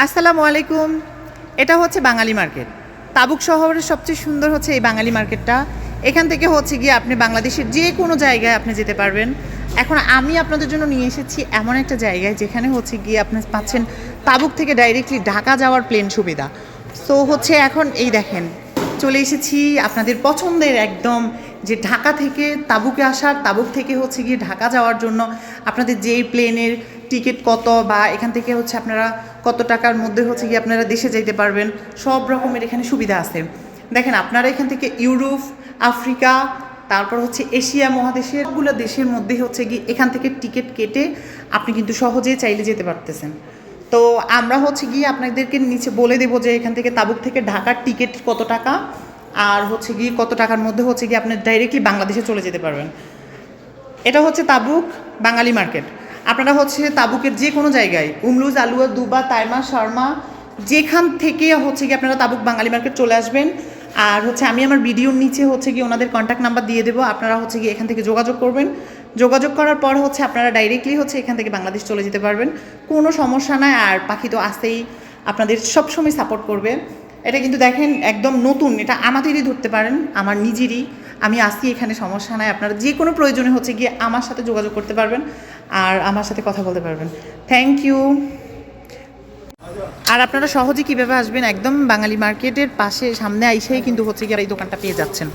আসসালামু আলাইকুম। এটা হচ্ছে বাঙালি মার্কেট। তাবুক শহরের সবচেয়ে সুন্দর হচ্ছে এই বাঙালি মার্কেটটা। এখান থেকে হচ্ছে গিয়ে আপনি বাংলাদেশের যে কোনো জায়গায় আপনি যেতে পারবেন। এখন আমি আপনাদের জন্য নিয়ে এসেছি এমন একটা জায়গায় যেখানে হচ্ছে গিয়ে আপনি পাচ্ছেন তাবুক থেকে ডাইরেক্টলি ঢাকা যাওয়ার প্লেন সুবিধা। সো হচ্ছে এখন এই দেখেন চলে এসেছি আপনাদের পছন্দের একদম যে ঢাকা থেকে তাবুকে আসার, তাবুক থেকে হচ্ছে গিয়ে ঢাকা যাওয়ার জন্য আপনাদের যেই প্লেনের টিকিট কত বা এখান থেকে হচ্ছে আপনারা কত টাকার মধ্যে হচ্ছে গিয়ে আপনারা দেশে যেতে পারবেন, সব রকমের এখানে সুবিধা আছে। দেখেন আপনারা এখান থেকে ইউরোপ, আফ্রিকা, তারপর হচ্ছে এশিয়া মহাদেশের সবগুলো দেশের মধ্যে হচ্ছে গিয়ে এখান থেকে টিকিট কেটে আপনি কিন্তু সহজেই চাইলে যেতে পারতেছেন। তো আমরা হচ্ছে গিয়ে আপনাদেরকে নিচে বলে দেবো যে এখান থেকে তাবুক থেকে ঢাকার টিকিট কত টাকা আর হচ্ছে গিয়ে কত টাকার মধ্যে হচ্ছে গিয়ে আপনি ডাইরেক্টলি বাংলাদেশে চলে যেতে পারবেন। এটা হচ্ছে তাবুক বাঙালি মার্কেট। আপনারা হচ্ছে তাবুকের যে কোনো জায়গায় উমলুজ, আলুয়া, দুবা, তাইমা, শর্মা যেখান থেকে হচ্ছে গিয়ে আপনারা তাবুক বাঙালি মার্কেট চলে আসবেন। আর হচ্ছে আমি আমার ভিডিওর নিচে হচ্ছে গিয়ে ওনাদের কন্ট্যাক্ট নাম্বার দিয়ে দেবো, আপনারা হচ্ছে গিয়ে এখান থেকে যোগাযোগ করবেন। যোগাযোগ করার পর হচ্ছে আপনারা ডাইরেক্টলি হচ্ছে এখান থেকে বাংলাদেশ চলে যেতে পারবেন, কোনো সমস্যা নাই। আর পাখি তো আসতেই আপনাদের সবসময় সাপোর্ট করবে। এটা কিন্তু দেখেন একদম নতুন, এটা আমাদেরই ধরতে পারেন, আমার নিজেরই। আমি আসি এখানে, সমস্যা নাই। আপনারা যে কোনো প্রয়োজনে হচ্ছে গিয়ে আমার সাথে যোগাযোগ করতে পারবেন আর আমার সাথে কথা বলতে পারবেন। Thank you. আর আপনারা সহজে কীভাবে আসবেন, একদম বাঙালি মার্কেটের পাশে সামনে আইসেই কিন্তু হচ্ছে গিয়ে এই দোকানটা পেয়ে যাচ্ছেন।